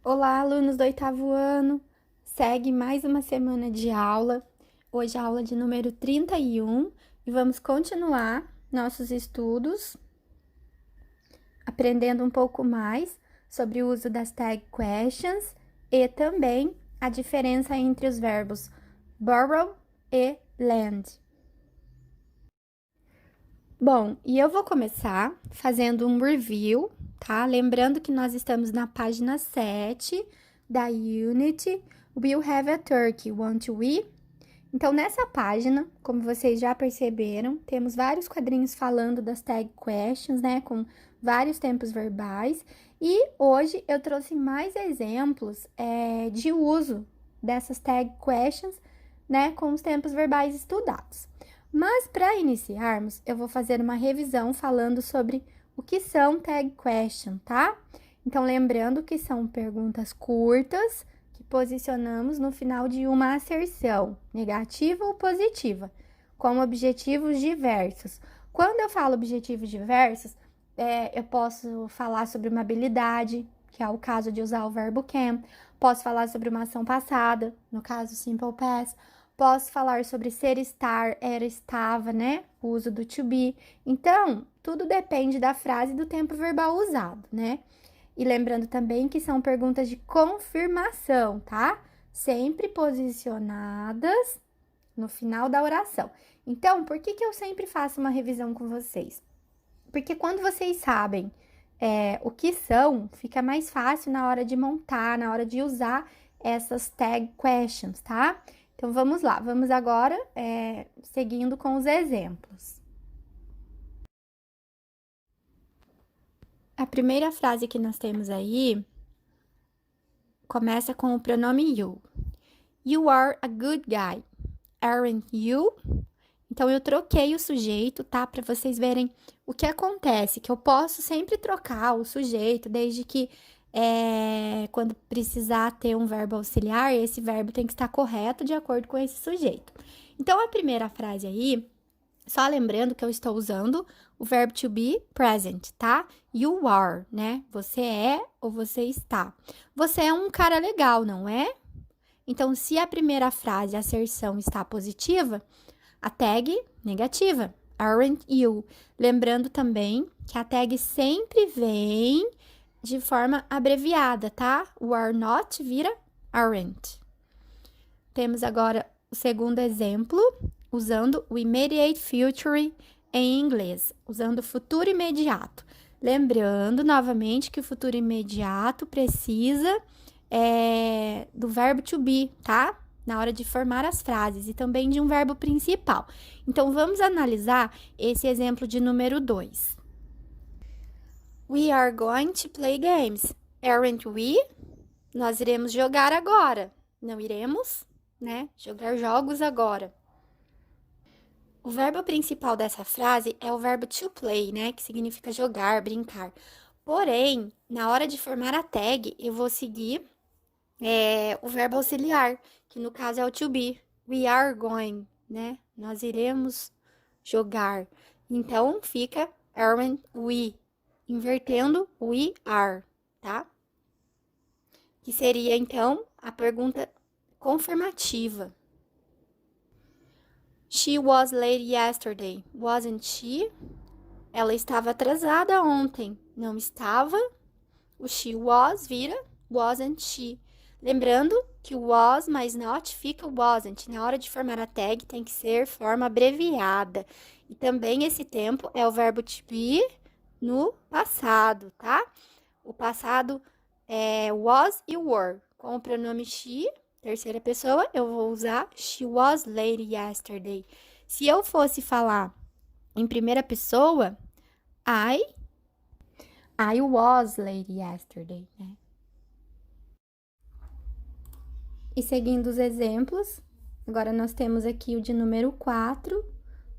Olá, alunos do oitavo ano! Segue mais uma semana de aula. Hoje é a aula de número 31 e vamos continuar nossos estudos, aprendendo um pouco mais sobre o uso das tag questions e também a diferença entre os verbos borrow e lend. Bom, e eu vou começar fazendo um review, tá? Lembrando que nós estamos na página 7 da Unity. We'll have a turkey, won't we? Então, nessa página, como vocês já perceberam, temos vários quadrinhos falando das tag questions, né? Com vários tempos verbais. E hoje eu trouxe mais exemplos de uso dessas tag questions, né? Com os tempos verbais estudados. Mas, para iniciarmos, eu vou fazer uma revisão falando sobre o que são tag question, tá? Então, lembrando que são perguntas curtas que posicionamos no final de uma asserção, negativa ou positiva, com objetivos diversos. Quando eu falo objetivos diversos, eu posso falar sobre uma habilidade, que é o caso de usar o verbo can, posso falar sobre uma ação passada, no caso simple past, posso falar sobre ser, estar, era, estava, né? O uso do to be. Então, tudo depende da frase e do tempo verbal usado, né? E lembrando também que são perguntas de confirmação, tá? Sempre posicionadas no final da oração. Então, por que eu sempre faço uma revisão com vocês? Porque quando vocês sabem o que são, fica mais fácil na hora de montar, na hora de usar essas tag questions, tá? Então, vamos lá. Vamos agora seguindo com os exemplos. A primeira frase que nós temos aí começa com o pronome you. You are a good guy, aren't you? Então, eu troquei o sujeito, tá? Para vocês verem o que acontece, que eu posso sempre trocar o sujeito, desde que quando precisar ter um verbo auxiliar, esse verbo tem que estar correto de acordo com esse sujeito. Então, a primeira frase aí, só lembrando que eu estou usando o verbo to be present, tá? You are, né? Você é ou você está. Você é um cara legal, não é? Então, se a primeira frase, a asserção, está positiva, a tag negativa, aren't you. Lembrando também que a tag sempre vem de forma abreviada, tá? O are not vira aren't. Temos agora o segundo exemplo, usando o immediate future em inglês, usando o futuro imediato. Lembrando, novamente, que o futuro imediato precisa do verbo to be, tá? Na hora de formar as frases e também de um verbo principal. Então, vamos analisar esse exemplo de número 2. We are going to play games, aren't we? Nós iremos jogar agora, não iremos, né? Jogar jogos agora. O verbo principal dessa frase é o verbo to play, né? Que significa jogar, brincar. Porém, na hora de formar a tag, eu vou seguir o verbo auxiliar, que no caso é o to be. We are going, né? Nós iremos jogar. Então, fica aren't we, invertendo we are, tá? Que seria, então, a pergunta confirmativa. She was late yesterday, wasn't she? Ela estava atrasada ontem, não estava? O she was vira wasn't she. Lembrando que o was mais not fica wasn't. Na hora de formar a tag tem que ser forma abreviada. E também esse tempo é o verbo to be no passado, tá? O passado é was e were. Com o pronome she, terceira pessoa, eu vou usar she was late yesterday. Se eu fosse falar em primeira pessoa, I was late yesterday, né? E seguindo os exemplos, agora nós temos aqui o de número 4,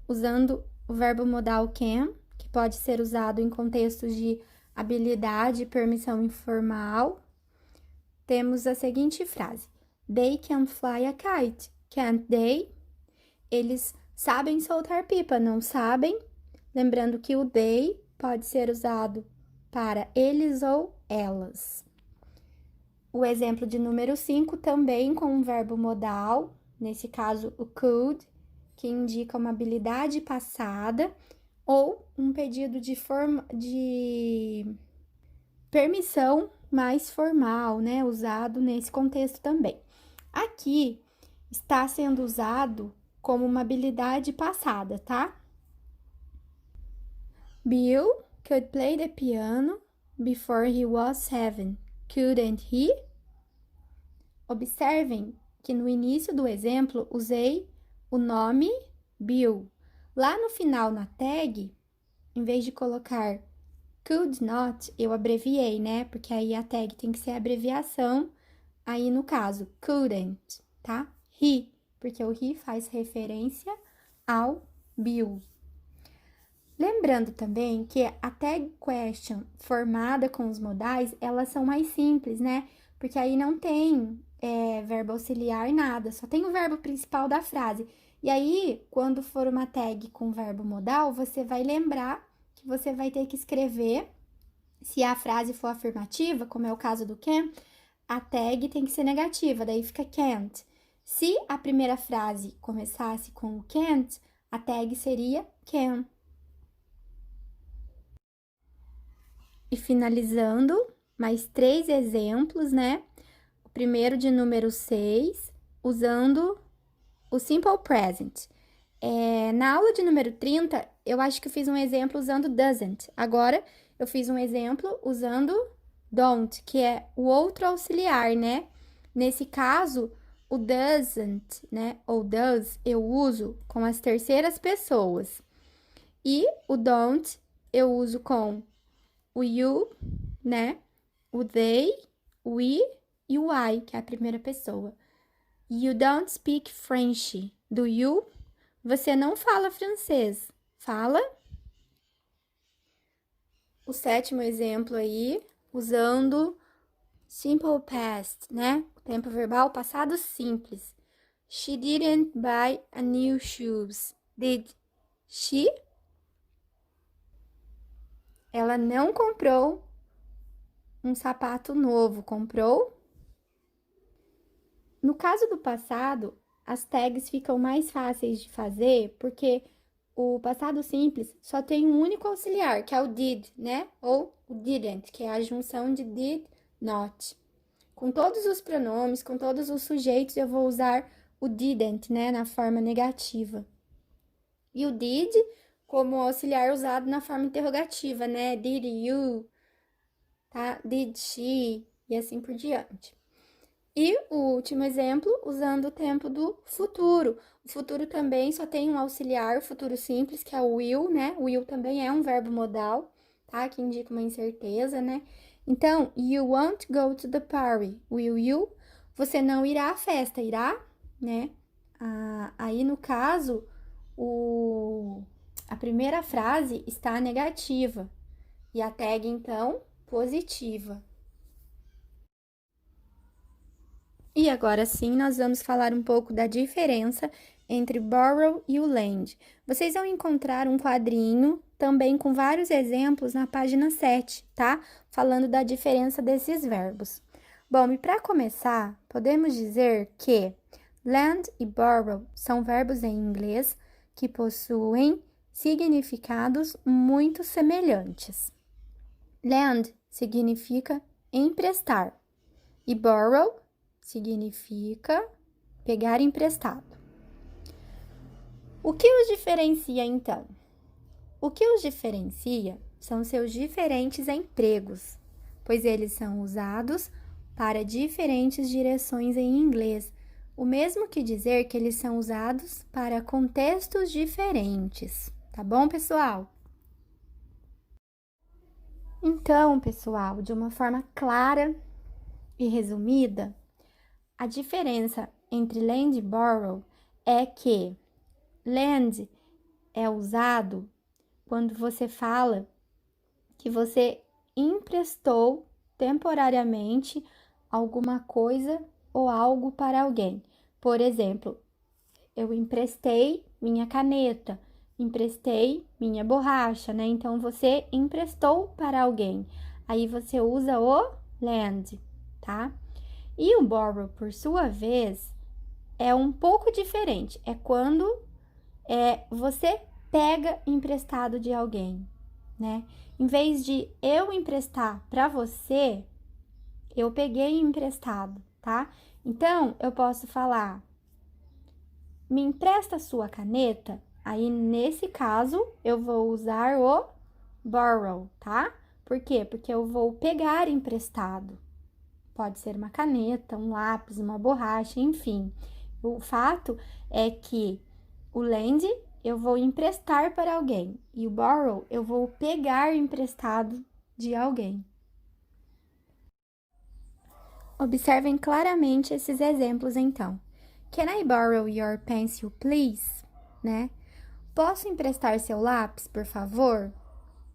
usando o verbo modal can, que pode ser usado em contextos de habilidade e permissão informal. Temos a seguinte frase: They can fly a kite, can't they? Eles sabem soltar pipa, não sabem? Lembrando que o they pode ser usado para eles ou elas. o exemplo de número 5 também com um verbo modal, nesse caso o could, que indica uma habilidade passada, ou um pedido de permissão mais formal, né? Usado nesse contexto também. Aqui está sendo usado como uma habilidade passada, tá? Bill could play the piano before he was 7, couldn't he? Observem que no início do exemplo usei o nome Bill. Lá no final, na tag, em vez de colocar could not, eu abreviei, né? Porque aí a tag tem que ser a abreviação. Aí, no caso, couldn't, tá? He, porque o he faz referência ao Bill. Lembrando também que a tag question formada com os modais, elas são mais simples, né? Porque aí não tem verbo auxiliar, nada, só tem o verbo principal da frase. E aí, quando for uma tag com verbo modal, você vai lembrar que você vai ter que escrever, se a frase for afirmativa, como é o caso do can, a tag tem que ser negativa, daí fica can't. Se a primeira frase começasse com o can't, a tag seria can. E finalizando, mais 3 exemplos, né? O primeiro de número 6, usando o Simple Present. Na aula de número 30, eu acho que eu fiz um exemplo usando doesn't. Agora, eu fiz um exemplo usando don't, que é o outro auxiliar, né? Nesse caso, o doesn't, né? Ou does, eu uso com as terceiras pessoas. E o don't, eu uso com o you, né? O they, o we e o I, que é a primeira pessoa. You don't speak French. Do you? Você não fala francês. Fala? O 7º exemplo aí, usando simple past, né? Tempo verbal passado simples. She didn't buy a new shoes. Did she? Ela não comprou um sapato novo, comprou? No caso do passado, as tags ficam mais fáceis de fazer, porque o passado simples só tem um único auxiliar, que é o did, né? Ou o didn't, que é a junção de did, not. Com todos os pronomes, com todos os sujeitos, eu vou usar o didn't, né? Na forma negativa. E o did como auxiliar usado na forma interrogativa, né? Did you, tá? Did she, e assim por diante. E o último exemplo, usando o tempo do futuro. O futuro também só tem um auxiliar, o futuro simples, que é o will, né? O will também é um verbo modal, tá? Que indica uma incerteza, né? Então, you won't go to the party. Will you? Você não irá à festa, irá? Né? Aí, no caso, a primeira frase está negativa. E a tag, então, positiva. E agora sim, nós vamos falar um pouco da diferença entre borrow e o lend. Vocês vão encontrar um quadrinho também com vários exemplos na página 7, tá? Falando da diferença desses verbos. Bom, e para começar, podemos dizer que lend e borrow são verbos em inglês que possuem significados muito semelhantes. Lend significa emprestar e borrow significa pegar emprestado. O que os diferencia, então? O que os diferencia são seus diferentes empregos, pois eles são usados para diferentes direções em inglês, o mesmo que dizer que eles são usados para contextos diferentes. Tá bom, pessoal? Então, pessoal, de uma forma clara e resumida, a diferença entre lend e borrow é que lend é usado quando você fala que você emprestou temporariamente alguma coisa ou algo para alguém. Por exemplo, eu emprestei minha caneta, emprestei minha borracha, né? Então, você emprestou para alguém. Aí, você usa o lend, tá? E o borrow, por sua vez, é um pouco diferente. É quando você pega emprestado de alguém, né? Em vez de eu emprestar para você, eu peguei emprestado, tá? Então, eu posso falar, me empresta a sua caneta? Aí, nesse caso, eu vou usar o borrow, tá? Por quê? Porque eu vou pegar emprestado. Pode ser uma caneta, um lápis, uma borracha, enfim. O fato é que o lend eu vou emprestar para alguém e o borrow eu vou pegar emprestado de alguém. Observem claramente esses exemplos então. Can I borrow your pencil, please? Né? Posso emprestar seu lápis, por favor?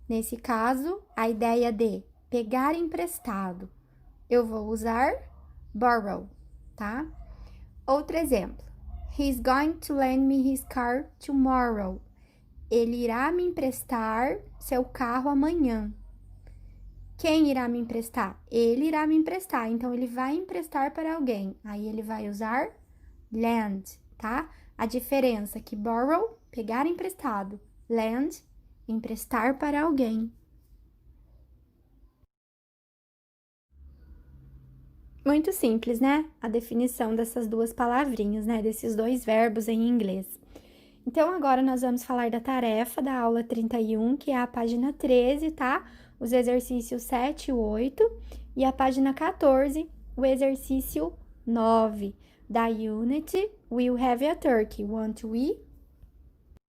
Nesse caso, a ideia de pegar emprestado, eu vou usar borrow, tá? Outro exemplo. He's going to lend me his car tomorrow. Ele irá me emprestar seu carro amanhã. Quem irá me emprestar? Ele irá me emprestar. Então, ele vai emprestar para alguém. Aí, ele vai usar lend, tá? A diferença é que borrow, pegar emprestado. Lend, emprestar para alguém. Muito simples, né? A definição dessas duas palavrinhas, né? Desses dois verbos em inglês. Então, agora nós vamos falar da tarefa da aula 31, que é a página 13, tá? Os exercícios 7 e 8. E a página 14, o exercício 9 da Unity. We'll have a turkey. Want to eat?